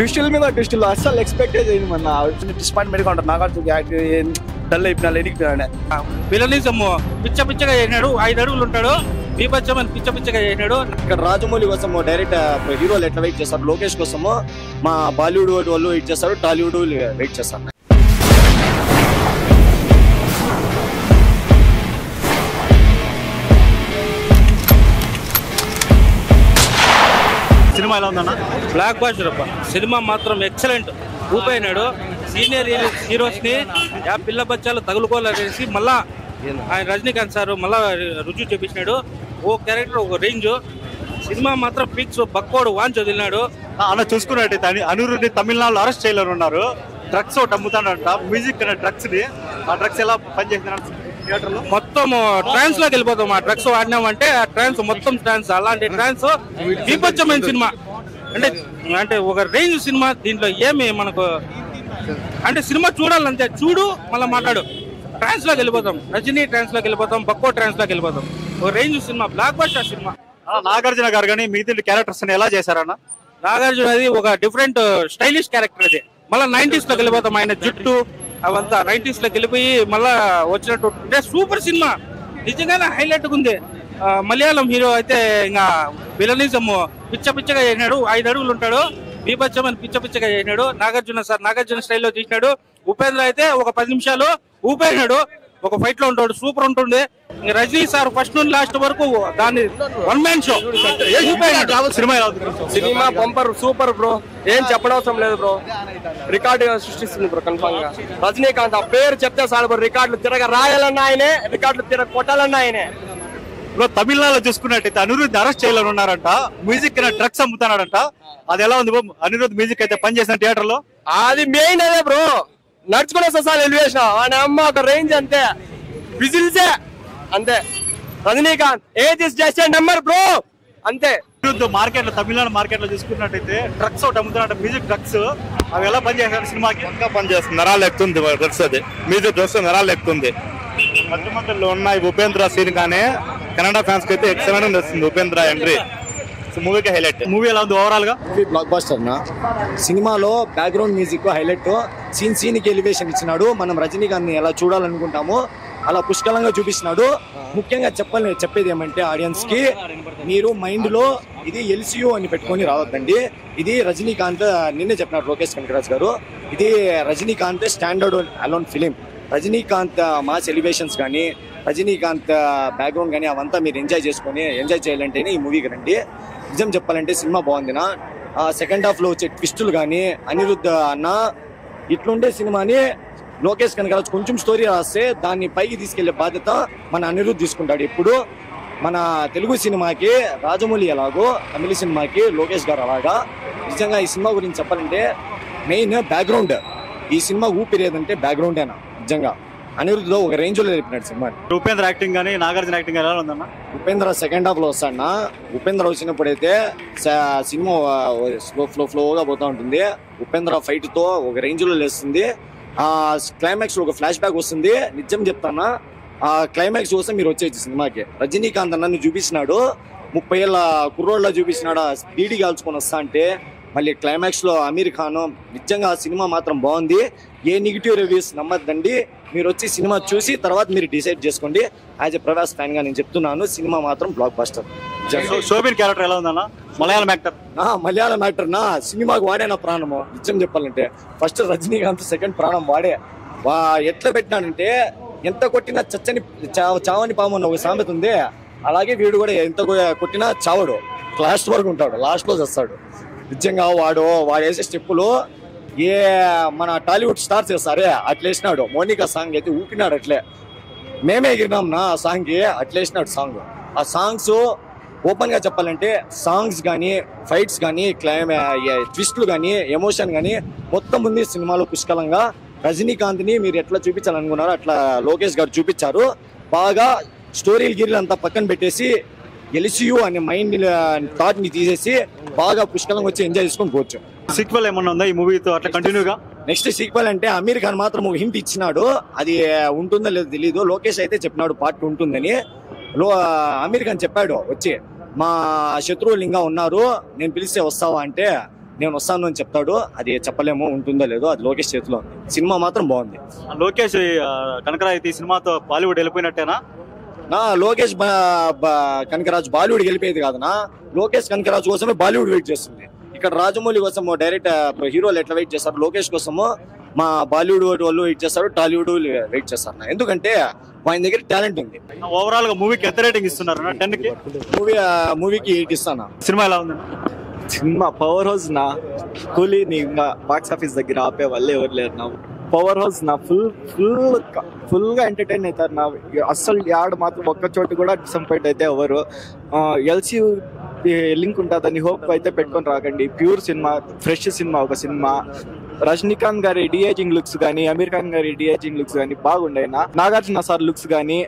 ట్విస్టుల మీద ట్విస్టులు అస్సలు ఎక్స్పెక్ట్ చేయను మన డిసప్పాయింట్మెంట్ ఉంటారు. నాగార్జున డల్ అయిపోయినా ఎనికిపోయినా విలనిజం పిచ్చ పిచ్చగా చేసినాడు. 5 అడుగులు ఉంటాడు. బీభత్సం అని పిచ్చ పిచ్చగా చేసినాడు. ఇక్కడ రాజమౌళి కోసము డైరెక్ట్ హీరోలు ఎట్లా వెయిట్ చేస్తారు, లోకేష్ కోసము మా బాలీవుడ్ వాళ్ళు వెయిట్ చేస్తారు, టాలీవుడ్ వెయిట్ చేస్తారు. సినిమా ఎలా ఉందన్న? బ్లాక్ బాస్టర్ అబ్బా. సినిమా మాత్రం ఎక్సలెంట్. ఊపైనాడు. సీనియర్ హీరోస్ ని పిల్ల బచ్చాలు తగులుకోలేసి మళ్ళా ఆయన రజనీకాంత్ సార్ మళ్ళా రుజువు చూపించినాడు. ఓ క్యారెక్టర్ ఒక రేంజ్. సినిమా మాత్రం పిక్స్ బక్కోడు వాంచి వదిలినాడు. అన్న చూసుకున్నట్టయితే అనిరుద్ధి తమిళనాడులో అరెస్ట్ చేయాలన్నారు. డ్రగ్స్ ఒకటి అమ్ముతాడంట, మ్యూజిక్ అనే డ్రగ్స్ ని. ఆ డ్రగ్స్ ఎలా పనిచేస్తున్నారు థియేటర్ లో? మొత్తం ట్రాన్స్ లోకి వెళ్ళిపోతాం. ఆ డ్రగ్స్ వాడినామంటే ఆ ట్రాన్స్ మొత్తం ట్రాన్స్. అలాంటి ట్రాన్స్ బీభత్సమైన సినిమా. అంటే ఒక రేంజ్ సినిమా. దీంట్లో ఏమి మనకు అంటే సినిమా చూడాలంటే చూడు మళ్ళీ మాట్లాడు. ట్రాన్స్ లోకి వెళ్ళిపోతాం. రజనీ ట్రాన్స్ లోకి వెళ్ళిపోతాం, బక్కో ట్రాన్స్ లోకి వెళ్ళిపోతాం. ఒక range cinema, block buster cinema. Nagarjuna గారు కానీ మిగతా క్యారెక్టర్స్ ఎలా చేశారన్న? నాగార్జున అది ఒక డిఫరెంట్ స్టైలిష్ క్యారెక్టర్. అది మళ్ళీ 90s లోకి వెళ్ళిపోతాం. ఆయన జుట్టు అవంతా 90s లోకి వెళ్ళిపోయి మళ్ళా వచ్చినట్టు సూపర్ సినిమా. నిజంగానే హైలైట్ ఉంది. మలయాళం హీరో అయితే ఇంకా విలనిజం పిచ్చ పిచ్చగా చేసినాడు. 5 అడుగులు ఉంటాడు. బీభత్సం అని పిచ్చ పిచ్చగా చేసినాడు. నాగార్జున సార్ నాగార్జున స్టైల్లో తీసినాడు. ఉపేంద్ర అయితే ఒక 10 నిమిషాలు ఊపేసినాడు. ఒక ఫైట్ లో ఉంటాడు. సూపర్ ఉంటుంది. రజనీ సార్ ఫస్ట్ నుండి లాస్ట్ వరకు దాన్ని one man show. Cinema bumper super bro. ఏం చెప్పనవసరం లేదు బ్రో. రికార్డు సృష్టిస్తుంది బ్రో కన్ఫర్మ్ గా. రజనీకాంత్ ఆ పేరు చెప్తే చాలు బ్రో. రికార్డులు తిరగ రాయాలన్నా ఆయనే, రికార్డులు తిరగ కొట్టాలన్నా ఆయనే. ఇప్పుడు తమిళనాడులో చూసుకున్నట్టయితే అనిరుద్ధ్ అరెస్ట్ చేయాలని ఉన్నారంట. మ్యూజిక్ డ్రగ్స్ అమ్ముతున్నాడంట. అది ఎలా ఉంది? అనిరుద్ధ్ మ్యూజిక్ అయితే పనిచేసిన థియేటర్ లో అది మెయిన్ అదే బ్రో. నడుచుకునే ససాలు ఎలివేషన్ ఆయన అమ్మ ఒక రేంజ్ అంతే. విజిల్సే అంతే. Rajinikanth age is just a number bro అంతే. అనిరుద్ధ్ మార్కెట్ లో తమిళనాడు మార్కెట్ లో చూసుకున్నట్టయితే డ్రగ్స్ ఒకటి అమ్ముతున్నాడు. మ్యూజిక్ డ్రగ్స్ అవి ఎలా పనిచేస్తారు సినిమాకి? ఇంకా పనిచేస్తుంది. నరాలు ఎక్కుతుంది డ్రగ్స్. అది మ్యూజిక్ డ్రగ్స్ నరాలు ఎక్కుతుంది. మధ్య మధ్యలో ఉన్నాయి ఉపేంద్ర సీన్ కానీ కన్నడ ఫ్యాన్స్ కి అయితే ఎక్సలెంట్ వస్తుంది. ఉపేంద్ర ఎంట్రీ మూవీకి హైలైట్. మూవీ ఎలా ఉంది ఓవరాల్ గా? బ్లాక్ బాస్టర్ నా సినిమాలో బ్యాక్గ్రౌండ్ మ్యూజిక్ హైలైట్. సీన్ కి ఎలివేషన్ ఇచ్చినాడు. మనం రజనీకాంత్ ని ఎలా చూడాలనుకుంటామో అలా పుష్కలంగా చూపిస్తున్నాడు. ముఖ్యంగా చెప్పేది ఏమంటే ఆడియన్స్ కి, మీరు మైండ్ లో ఇది ఎల్సియు అని పెట్టుకొని రావద్దండి. ఇది రజనీకాంత్ నిన్నే చెప్పినారు లోకేష్ కనకరాజ్ గారు. ఇది Rajinikanth standard alone film. Rajinikanth mass elevations కానీ రజనీకాంత్ బ్యాక్గ్రౌండ్ కానీ అవంతా మీరు ఎంజాయ్ చేయాలంటేనే ఈ మూవీకి రండి. నిజం చెప్పాలంటే సినిమా బాగుందినా. సెకండ్ హాఫ్ లో వచ్చే ట్విస్టులు కానీ అనిరుద్ధ్ అన్న ఇట్లుండే సినిమాని లోకేష్ కనకరాజ్ కొంచెం స్టోరీ రాస్తే దాన్ని పైకి తీసుకెళ్లే బాధ్యత మన అనిరుద్ధ్ తీసుకుంటాడు. ఇప్పుడు మన తెలుగు సినిమాకి రాజమౌళి ఎలాగో తమిళ సినిమాకి లోకేష్ గారు అలాగా. నిజంగా ఈ సినిమా గురించి చెప్పాలంటే మెయిన్ బ్యాక్గ్రౌండ్. ఈ సినిమా ఊపిరేదంటే బ్యాక్గ్రౌండేనా. నిజంగా అనిరుద్ధ్ ఒక రేంజ్ లో వెళ్ళిపోయినాడు సినిమా. ఉపేంద్ర యాక్టింగ్ కానీ నాగార్జున యాక్టింగ్ ఎలా ఉందన్న? ఉపేంద్ర సెకండ్ హాఫ్ లో వస్తాడన్నా. ఉపేంద్ర వచ్చినప్పుడు అయితే సినిమా ఫ్లోగా పోతా ఉంటుంది. ఉపేంద్ర ఫైట్ తో ఒక రేంజ్ లో లేస్తుంది. ఆ క్లైమాక్స్ లో ఒక ఫ్లాష్ బ్యాక్ వస్తుంది. నిజం చెప్తానా, ఆ క్లైమాక్స్ కోసం మీరు వచ్చేది సినిమాకి. రజనీకాంత్ నన్ను చూపిస్తున్నాడు 30 ఏళ్ళ కుర్రోళ్ళ చూపిస్తున్నాడు. స్పీడ్ కాల్చుకొని వస్తా అంటే మళ్ళీ క్లైమాక్స్ లో అమీర్ ఖాన్. నిజంగా ఆ సినిమా మాత్రం బాగుంది. ఏ నెగిటివ్ రివ్యూస్ నమ్మద్దండి. మీరు వచ్చి సినిమా చూసి తర్వాత మీరు డిసైడ్ చేసుకోండి. యాజ్ ఎ ప్రభాస్ ఫ్యాన్ గా నేను చెప్తున్నాను, సినిమా మాత్రం బ్లాక్ బస్టర్. శోభిన్ క్యారెక్టర్ ఎలా ఉందన్న? మలయాళం యాక్టర్. మలయాళం యాక్టర్ నా సినిమాకి వాడే నా ప్రాణము. నిజం చెప్పాలంటే ఫస్ట్ రజనీకాంత్, సెకండ్ ప్రాణం వాడే. ఎట్లా పెట్టినాడంటే ఎంత కొట్టినా చావని పాము అన్న ఒక సామెత ఉంది. అలాగే వీడు కూడా ఎంత కొట్టినా చావడు. లాస్ట్ వరకు ఉంటాడు, లాస్ట్ లో చేస్తాడు. నిజంగా వాడు వేసే స్టెప్పులు ఏ మన టాలీవుడ్ స్టార్స్ చేస్తారే అట్లా వేసినాడు. మోనికా సాంగ్ అయితే ఊపినాడు అట్లే. మేమే ఎగిరినాం నా ఆ సాంగ్ కి. అట్లా వేసినాడు సాంగ్. ఆ సాంగ్స్ ఓపెన్ గా చెప్పాలంటే సాంగ్స్ కానీ ఫైట్స్ కానీ ట్విస్ట్లు కానీ ఎమోషన్ కానీ మొత్తం ఉంది సినిమాలో పుష్కలంగా. రజనీకాంత్ ని మీరు ఎట్లా చూపించాలనుకున్నారో అట్లా లోకేష్ గారు చూపించారు. బాగా స్టోరీలు గిరీలు అంతా పక్కన పెట్టేసి ఎల్సియు అనే మైండ్ థాట్ ని తీసేసి బాగా పుష్కలంగా వచ్చి ఎంజాయ్ చేసుకొని పోవచ్చు. సీక్వెల్ ఏమన్నా ఉందా ఈ మూవీతో అట్లా కంటిన్యూగా? నెక్స్ట్ సీక్వెల్ అంటే అమీర్ ఖాన్ మాత్రం ఒక హింట్ ఇచ్చినాడు. అది ఉంటుందో లేదో తెలీదు. లోకేష్ అయితే చెప్పినాడు పార్ట్ ఉంటుందని. అమీర్ ఖాన్ చెప్పాడు వచ్చి, మా శత్రువులు ఇంకా ఉన్నారు, నేను పిలిస్తే వస్తావా అంటే నేను వస్తాను అని చెప్తాడు. అది చెప్పలేము ఉంటుందో లేదో, అది లోకేష్ చేతిలో ఉంది. సినిమా మాత్రం బాగుంది. లోకేష్ కనకరాజు సినిమాతో బాలీవుడ్ వెళ్ళిపోయినట్టేనా? లోకేష్ కనకరాజు బాలీవుడ్ వెళ్ళిపోయేది కాదనా. లోకేష్ కనకరాజు కోసమే బాలీవుడ్ వెయిట్ చేస్తుంది. ఇక్కడ రాజమౌళి కోసం డైరెక్ట్ హీరోలు ఎట్లా వెయిట్ చేస్తారు, లోకేష్ కోసము మా బాలీవుడ్ వాళ్ళు వెయిట్ చేస్తారు, టాలీవుడ్ వెయిట్ చేస్తారు. ఎందుకంటే ఆయన దగ్గర టాలెంట్ ఉంది. ఓవరాల్ గా మూవీకి ఎంత రేటింగ్ ఇస్తున్నారు? 10 కి మూవీకి 8 ఇస్తాను. సినిమా ఎలా ఉంది? సినిమా పవర్ హౌస్ నా కూలీని ఇంకా బాక్స్ ఆఫీస్ దగ్గర ఆపే వాళ్ళు ఎవరు లేరు నా. పవర్ హౌస్ నా ఫుల్ గా ఎంటర్టైన్ అవుతారు నా. అస్సలు యాడ్ మాత్రం ఒక్క చోటు కూడా డిసప్పాయింట్ అయితే ఎవరు. ఎల్సీ లింక్ ఉంటుందని హోప్ అయితే పెట్టుకొని రాకండి. Pure cinema, fresh cinema. ఒక సినిమా రజనీకాంత్ గారి డిఏజింగ్ లుక్స్ కానీ, అమీర్ ఖాన్ గారి డిఏజింగ్ లుక్స్ కానీ బాగుండే. నాగార్జున సార్ లుక్స్ కానీ,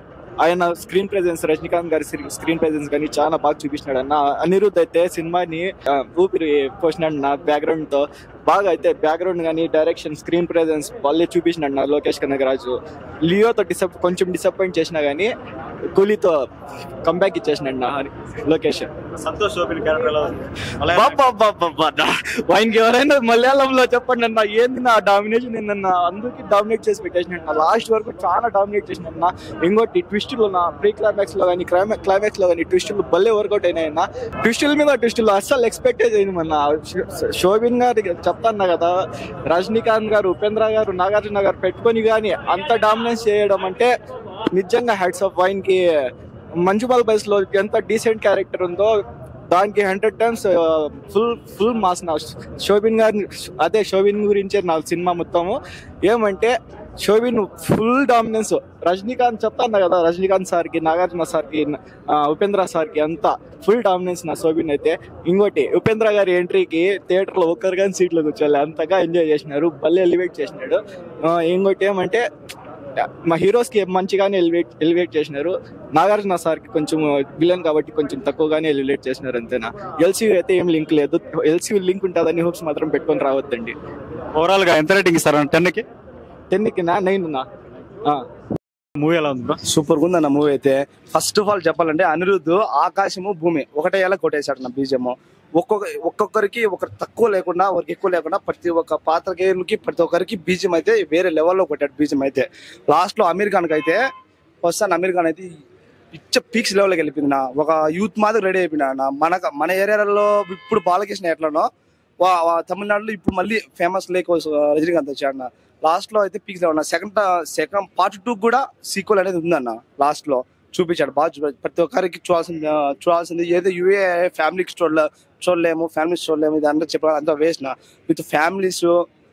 ఆయన స్క్రీన్ ప్రెజెన్స్, రజనీకాంత్ గారి స్క్రీన్ ప్రెజెన్స్ కానీ చాలా బాగా చూపించినాడు అన్న. అనిరుద్ధ్ అయితే సినిమాని ఊపిరి పోసినాడు నా బ్యాక్గ్రౌండ్ తో. బాగా అయితే బ్యాక్గ్రౌండ్ కానీ, డైరెక్షన్, స్క్రీన్ ప్రెజెన్స్ వాళ్ళే చూపించినాడు నా లోకేష్ కనకరాజు. లియోతో కొంచెం డిసప్పాయింట్ చేసినా కానీ కూలీతో కంబ్యాక్ ఇచ్చేసినాడు నా లోకేష్. సంతోష్ శోభిన్ క్యారెక్టర్ ఎలా ఉంది? ఆయనకి ఎవరైనా మలయాళంలో చెప్పండి అన్న, ఏంది నా డామినేషన్ ఏందన్న. అందుకే డామినేట్ చేసి పెట్టేసినాడు నా. లాస్ట్ వరకు చాలా డామినేట్ చేసినాడు నా. ఇంకోటి ట్విస్టులు నా, ప్రీ క్లైమాక్స్ లో కానీ క్లైమాక్స్ లో కానీ ట్విస్టులు భలే వర్కౌట్ అయినాయి నా. ట్విస్టుల మీద ట్విస్టులు అస్సలు ఎక్స్పెక్ట్ చేయను మన. శోభిన్ గారు చెప్తాను కదా, రజనీకాంత్ గారు, ఉపేంద్ర గారు, నాగార్జున గారు పెట్టుకొని కానీ అంత డామినేట్ చేయడం అంటే నిజంగా హ్యాట్స్ ఆఫ్. ఆయనకి మంజుబాల్ బైస్ లో ఎంత డీసెంట్ క్యారెక్టర్ ఉందో దానికి 100 times ఫుల్ మాస్ నా. శోభిన్ గారిని అదే శోభిన్ గురించే నా సినిమా మొత్తము. ఏమంటే శోభిన్ ఫుల్ డామినెన్స్. రజనీకాంత్ చెప్తాను కదా, రజనీకాంత్ సార్కి, నాగార్జున సార్కి, ఉపేంద్ర సార్కి అంతా ఫుల్ డామినెన్స్ నా శోభిన్ అయితే. ఇంకోటి ఉపేంద్ర గారి ఎంట్రీకి థియేటర్ లో ఒక్కరు కానీ సీట్లో కూర్చోవాలి, అంతగా ఎంజాయ్ చేసినారు, భలే ఎలివేట్ చేసినాడు. ఇంకోటి ఏమంటే మా హీరోస్ కి మంచిగానే ఎలివేట్ చేసినారు. నాగార్జున సార్ కి కొంచెం విలన్ కాబట్టి కొంచెం తక్కువగానే ఎలివేట్ చేసినారు అంతేనా. ఎల్సీ అయితే ఏం లింక్ లేదు. ఎల్సీ లింక్ ఉంటుందని హోప్స్ మాత్రం పెట్టుకొని రావద్దండి. ఓవరాల్ గా ఎంత రేటింగ్ ఇస్తారు? 10 కి 9 నా. మూవీ ఎలా ఉంది బ్రో? సూపర్ గా ఉందన్న మూవీ అయితే. ఫస్ట్ ఆఫ్ ఆల్ చెప్పాలంటే అనిరుద్ధ్ ఆకాశము భూమి ఒకటే ఎలా కొట్టేశాడు నా బీజము. ఒక్కొక్కరికి ఒకరు తక్కువ లేకుండా, ఒకరికి ఎక్కువ లేకుండా ప్రతి ఒక్క పాత్రకేయులకి ప్రతి ఒక్కరికి బీజం అయితే వేరే లెవెల్లో కొట్టాడు బీజం అయితే. లాస్ట్ లో అమీర్ ఖాన్ అయితే వస్తాను, అమీర్ ఖాన్ అయితే పీక్స్ లెవెల్కి వెళ్ళిపోయింది నా. ఒక యూత్ మాదిరి రెడీ అయిపోయినా నా. మన ఏరియాలో ఇప్పుడు బాలకృష్ణ ఎట్లనో తమిళనాడులో ఇప్పుడు మళ్ళీ ఫేమస్ లేక్ రజనీకాంత్ వచ్చాడు నా. లాస్ట్ లో అయితే పీక్స్ లెవెల్. సెకండ్ పార్ట్ 2 కూడా సీక్వెల్ అనేది ఉందన్న. లాస్ట్ లో చూపించాడు బాగా. ప్రతి ఒక్కరికి చూడాల్సింది ఏదో యూఏ ఫ్యామిలీకి చూడలేము, ఫ్యామిలీస్ చూడలేము, ఇది అందరూ చెప్పాలి. అంతా వేస్ట్ నా. విత్ ఫ్యామిలీస్,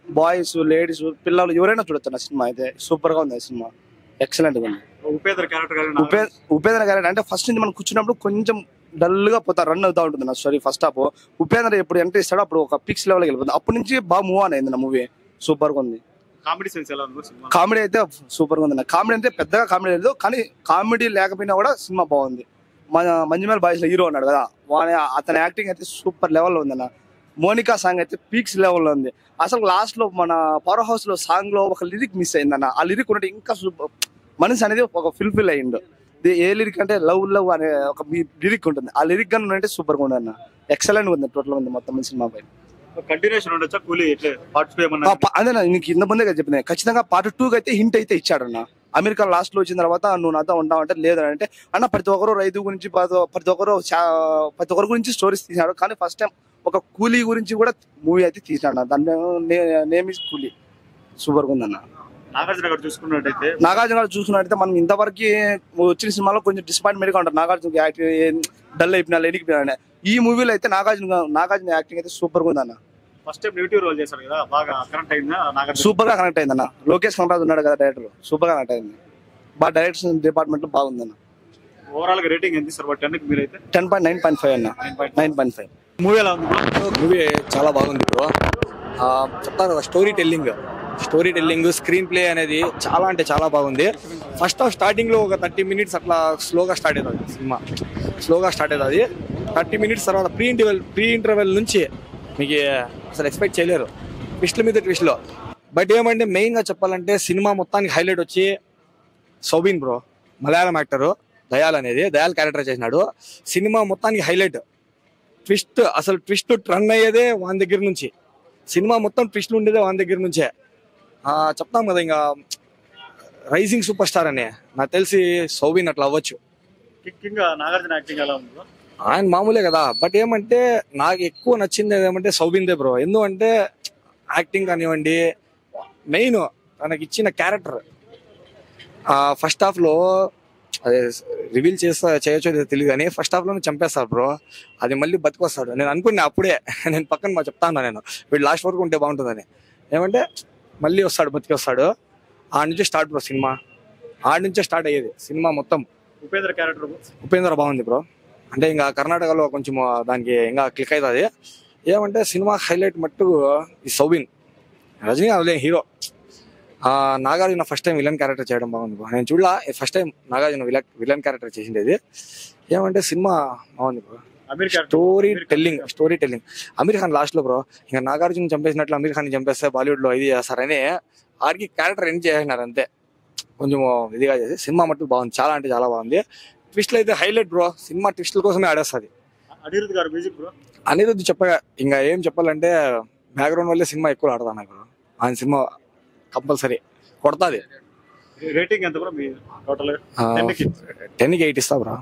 బాయ్స్, లేడీస్, పిల్లలు ఎవరైనా చూడొచ్చు నా సినిమా అయితే. సూపర్ గా ఉంది సినిమా, ఎక్సలెంట్ గా ఉంది. ఉపేంద్ర క్యారెక్టర్ అంటే ఫస్ట్ నుంచి మనం కూర్చున్నప్పుడు కొంచెం డల్ గా పోతా, రన్ అవుతా ఉంటుంది నా స్టోరీ. ఫస్ట్ హాఫ్ ఉపేంద్ర ఎప్పుడు ఎంటర్ ఇస్తాడో అప్పుడు ఒక పిక్స్ లెవెల్కి వెళ్ళిపోతుంది. అప్పటి నుంచి బాగా మూవ్ ఆన్ అయింది నా మూవీ. సూపర్ గా ఉంది. కామెడీ సెన్స్ ఎలా ఉంది? కామెడీ అయితే సూపర్ గా ఉంది. కామెడీ అంటే పెద్దగా కామెడీ లేదు, కానీ కామెడీ లేకపోయినా కూడా సినిమా బాగుంది. మంజుమల్ బాయ్స్ లో హీరో ఉన్నాడు కదా, అతని యాక్టింగ్ అయితే సూపర్ లెవెల్లో ఉందన్న. మోనికా సాంగ్ అయితే పీక్స్ లెవెల్లో ఉంది. అసలు లాస్ట్ లో మన పవర్ హౌస్ లో సాంగ్ లో ఒక లిరిక్ మిస్ అయిందన్న. ఆ లిరిక్ ఉంటే ఇంకా మనిషి అనేది ఒక ఫుల్ఫిల్ అయ్యిండు. ఏ లిరిక్ అంటే లవ్ అనే ఒక లిరిక్ ఉంటుంది. ఆ లిరిక్ గా అంటే సూపర్ గా ఉంది అన్న. ఎక్సలెంట్ ఉంది టోటల్ ఉంది మొత్తం సినిమా పై. కంటిన్యూషన్ ఉండొచ్చా కూలీ? అదే నీకు ఇంత ముందే చెప్పిన ఖచ్చితంగా పార్ట్ 2 అయితే హింట్ అయితే ఇచ్చాడన్న. అమెరికా లాస్ట్ లో వచ్చిన తర్వాత నువ్వు నాతో ఉంటావంటే లేదంటే అన్న ప్రతి ఒక్కరు రైతు గురించి ప్రతి ఒక్కరు గురించి స్టోరీస్ తీసినాడు. కానీ ఫస్ట్ టైం ఒక కూలీ గురించి కూడా మూవీ అయితే తీసినాడు. దాని నేమ్ ఇస్ కూలీ. సూపర్ గా ఉందన్న. నాగార్జున గారు చూసుకున్నట్టయితే మనం ఇంతవరకు వచ్చిన సినిమాలో కొంచెం డిసప్పాయింట్మెంట్ గా ఉంటారు. నాగార్జున యాక్టింగ్ డల్ అయిపోయినా ఎనికిపోయినా. ఈ మూవీలో అయితే నాగార్జున యాక్టింగ్ అయితే సూపర్ గా ఉందన్న. ఫస్ట్ టైం నెగిటివ్ రోల్ చేశారు కదా, బాగా కనెక్ట్ అయిందా? సూపర్ గా కనెక్ట్ అయిందన్న. లోకేష్ కనరాజ్ ఉన్నాడు కదా డైరెక్టర్, సూపర్ గా కనెక్ట్ అయింది. బాగా డైరెక్షన్ డిపార్ట్మెంట్ లో బాగుందన్న. ఓవరాల్ గా రేటింగ్ ఎంత ఇస్తారు? 10 కి మీరైతే 10.9.5 అన్న. 9.5. మూవీ ఎలా ఉంది? మూవీ చాలా బాగుంది బ్రో. చెప్తాను కదా, స్టోరీ టెల్లింగ్, స్క్రీన్ ప్లే అనేది చాలా అంటే చాలా బాగుంది. ఫస్ట్ హాఫ్ స్టార్టింగ్ లో ఒక 30 minutes అట్లా స్లోగా స్టార్ట్ అవుతుంది సినిమా. 30 minutes తర్వాత ప్రీ ఇంటర్వెల్ నుంచి మీకు అసలు ఎక్స్పెక్ట్ చేయలేరు, ట్విస్ట్ల మీద ట్విస్ట్లో. బట్ ఏమంటే మెయిన్గా చెప్పాలంటే సినిమా మొత్తానికి హైలైట్ వచ్చి Soubin bro, Malayalam actor Dayal character చేసినాడు. సినిమా మొత్తానికి హైలైట్. ట్విస్ట్ రన్ అయ్యేదే వాని దగ్గర నుంచి. సినిమా మొత్తం ట్విస్ట్లు ఉండేదే వాని దగ్గర నుంచే. చెప్తాం కదా, ఇంకా రైజింగ్ సూపర్ స్టార్ అని నాకు తెలిసి సౌబిన్ అట్లా అవ్వచ్చు. నాగార్జున యాక్టింగ్ ఎలా ఉంది? ఆయన మామూలే కదా, బట్ ఏమంటే నాకు ఎక్కువ నచ్చింది ఏమంటే సౌబిన్దే బ్రో. ఎందుకంటే యాక్టింగ్ కానివ్వండి, మెయిన్ తనకి ఇచ్చిన క్యారెక్టర్ ఫస్ట్ హాఫ్ లో, అదే రివీల్ చేయొచ్చో తెలియదు కానీ ఫస్ట్ హాఫ్ లోనే చంపేస్తారు బ్రో. అది మళ్ళీ బతికొస్తాడు. నేను అనుకున్నా అప్పుడే, నేను పక్కన చెప్తాను నేను వీడు లాస్ట్ వరకు ఉంటే బాగుంటుందని. ఏమంటే మళ్ళీ వస్తాడు, బతికి వస్తాడు. ఆడ నుంచే స్టార్ట్ బ్రో సినిమా, ఆడ నుంచే స్టార్ట్ అయ్యేది సినిమా మొత్తం. ఉపేంద్ర బాగుంది బ్రో. అంటే ఇంకా కర్ణాటకలో కొంచెం దానికి ఇంకా క్లిక్ అవుతుంది. ఏమంటే సినిమా హైలైట్ మట్టు ఈ సౌబిన్. రజనీ అదే hero. Nagarjuna first time villain character చేయడం బాగుంది బ్రో. నేను చూడలా, first time Nagarjuna villain character చేసిండేది. ఏమంటే సినిమా బాగుంది bro. Story telling. Aamir Khan last లో బ్రో, ఇంకా నాగార్జున చంపేసినట్లు అమీర్ ఖాన్ చంపేస్తే బాలీవుడ్ లో ఇది చేస్తారని ఆడికి క్యారెక్టర్ ఎండ్ చేసినారు అంతే. కొంచెం ఇదిగా చేసి సినిమా మట్టు బాగుంది, చాలా అంటే చాలా బాగుంది. ట్విస్ట్లు అయితే హైలైట్ బ్రో. సినిమా ట్విస్ట్ల కోసమే ఆడేస్తుంది. అనిరుద్ధ్ చెప్పగా ఇంకా ఏం చెప్పాలంటే బ్యాక్గ్రౌండ్ వల్లే సినిమా ఎక్కువ ఆడతాను నాకు. ఆయన సినిమా కంపల్సరీ కొడతాది. రేటింగ్ ఎంత బ్రో మీ టోటల్? 10కి 8 ఇస్తా బ్రో.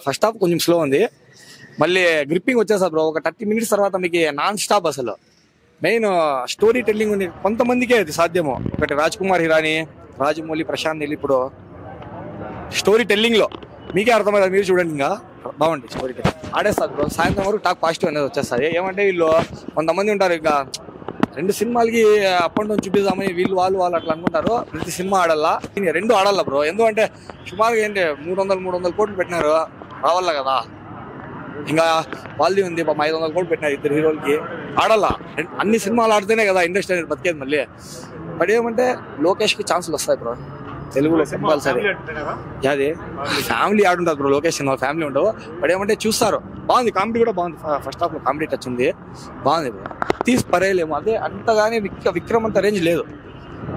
ఫస్ట్ హాఫ్ కొంచెం స్లో ఉంది, మళ్ళీ గ్రిప్పింగ్ వచ్చేసా బ్రో. ఒక 30 minutes తర్వాత మీకు నాన్ స్టాప్. అసలు మెయిన్ స్టోరీ టెల్లింగ్ ఉంది. కొంతమందికే అది సాధ్యము. ఒకటి రాజ్ కుమార్ హిరాని, రాజమౌళి, ప్రశాంత్ నీల్. ఇప్పుడు స్టోరీ టెల్లింగ్ లో మీకే అర్థమైంది, మీరు చూడండి. ఇంకా బాగుంటుంది స్టోరీ టెల్లింగ్. ఆడేస్తారు బ్రో. సాయంత్రం వరకు టాక్ పాజిటివ్ అనేది వచ్చేస్తుంది. ఏమంటే వీళ్ళు కొంతమంది ఉంటారు, ఇంకా 2 సినిమాలకి అప్ అండ్ డౌన్ చూపిద్దామని వీళ్ళు వాళ్ళు అట్లా అనుకుంటారు. ప్రతి సినిమా ఆడాలా, 2 ఆడాలా బ్రో. ఎందుకంటే సుమారుగా ఏంటి 300 కోట్లు పెట్టినారు, రావాలా కదా. ఇంకా వాళ్ళది ఉంది 500 కోట్లు పెట్టినారు 2 హీరోలకి. ఆడాలా, అన్ని సినిమాలు ఆడితేనే కదా ఇండస్ట్రీ అనేది బతికేది మళ్ళీ. బట్ ఏమంటే లోకేష్ కి ఛాన్సులు వస్తాయి బ్రో తెలుగులో కంపల్సరీ. అది ఫ్యామిలీ ఆడుంటుంది బ్రో. లోకేష్ సినిమా ఫ్యామిలీ ఉండవు. బట్ ఏమంటే చూస్తారు. బాగుంది, కామెడీ కూడా బాగుంది. ఫస్ట్ హాఫ్ లో కామెడీ టచ్ ఉంది, బాగుంది బ్రో. తీసి పరేయలేము. అదే అంతగానే విక్రమ్ అంత రేంజ్ లేదు.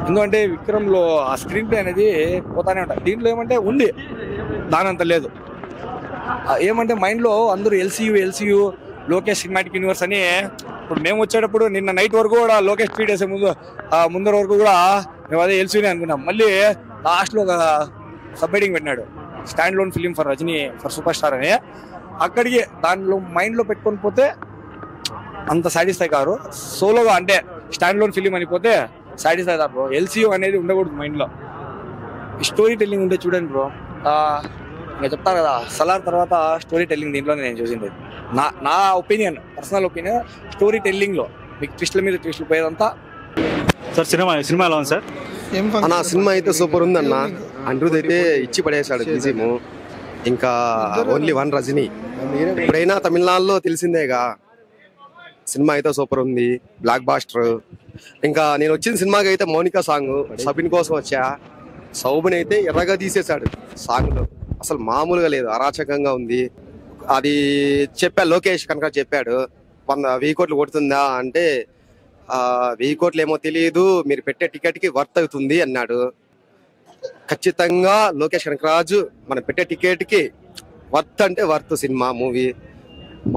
ఎందుకంటే విక్రమ్ లో ఆ స్క్రీన్ ప్లే అనేది పోతానే ఉంటాయి. దీంట్లో ఏమంటే ఉంది, దానంత లేదు. ఏమంటే మైండ్ లో అందరూ ఎల్సీయూ లోకేష్ సినిమాటిక్ యూనివర్స్ అని. ఇప్పుడు మేము వచ్చేటప్పుడు నిన్న నైట్ వరకు కూడా లోకేష్ ట్వీట్ వేసే ముందర వరకు కూడా మేము అదే ఎల్సీయూనే అనుకున్నాం. మళ్ళీ లాస్ట్ లో ఒక సబ్ హెడ్డింగ్ పెట్టినాడు, stand alone film for Rajini for super star అని. అక్కడికి దానిలో మైండ్ లో పెట్టుకొని పోతే అంత సాటిస్ఫై కారు. సోలోగా అంటే స్టాండ్ లోన్ ఫిలిం అని పోతే సాటిస్ఫై అవుతారు బ్రో. ఎల్సీయూ అనేది ఉండకూడదు మైండ్ లో. స్టోరీ టెల్లింగ్ ఉంటే చూడండి బ్రో. ఇంకా చెప్తాను కదా, సలార్ తర్వాత స్టోరీ టెల్లింగ్ దీంట్లోనే నేను చూసింది. నా opinion, personal opinion. Story telling లో మీకు ట్విస్ట్ల మీద ట్విస్ట్లు పోయేదంతా. సార్ సినిమా ఎలా ఉంది సార్? అన్న సినిమా అయితే సూపర్ ఉంది అన్న. అనిరుద్ అయితే ఇచ్చి పడేశాడు బీజిఎం. ఇంకా ఓన్లీ 1 రజనీ. ఇప్పుడైనా తమిళనాడులో తెలిసిందేగా. సినిమా అయితే సూపర్ ఉంది, బ్లాక్ బాస్టర్. ఇంకా నేను వచ్చిన సినిమాకి అయితే మౌనిక సాంగ్ సబిన్ కోసం వచ్చా. సౌబిన్ అయితే ఎర్రగా తీసేశాడు సాంగ్ లో. అసలు మామూలుగా లేదు, అరాచకంగా ఉంది. అది చెప్పాడు లోకేష్ కనుక చెప్పాడు 1000 కోట్లు కొడుతుందా అంటే 1000 కోట్లు ఏమో తెలియదు, మీరు పెట్టే టికెట్ కి వర్త్ అవుతుంది అన్నాడు. ఖచ్చితంగా లోకేష్ కనకరాజు మనం పెట్టే టికెట్ కి వర్త్ అంటే వర్త్. సినిమా మూవీ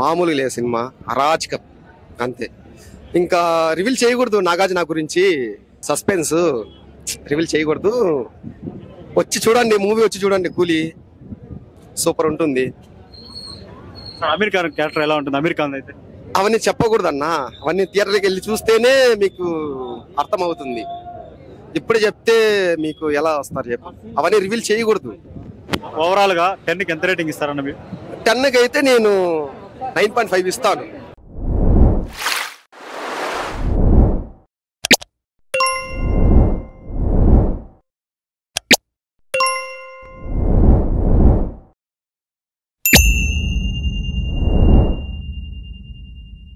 మామూలుగా లేదు, సినిమా అరాచకం అంతే. ఇంకా రివీల్ చేయకూడదు నాగార్జున గురించి, సస్పెన్స్ రివీల్ చేయకూడదు. వచ్చి చూడండి, మూవీ వచ్చి చూడండి. కూలీ సూపర్ ఉంటుంది. అమీర్ ఖాన్ క్యారెక్టర్ ఎలా ఉంటుంది? అమీర్ ఖాన్ అయితే అవన్నీ చెప్పకూడదు అన్న, అవన్నీ థియేటర్కి వెళ్ళి చూస్తేనే మీకు అర్థమవుతుంది. ఇప్పుడు చెప్తే మీకు ఎలా వస్తారు చెప్పు. అవన్నీ రివీల్ చేయకూడదు. ఓవరాల్ గా 10కి ఎంత రేటింగ్ ఇస్తారన్న మీరు? 10కి అయితే నేను 9.5 ఇస్తాను.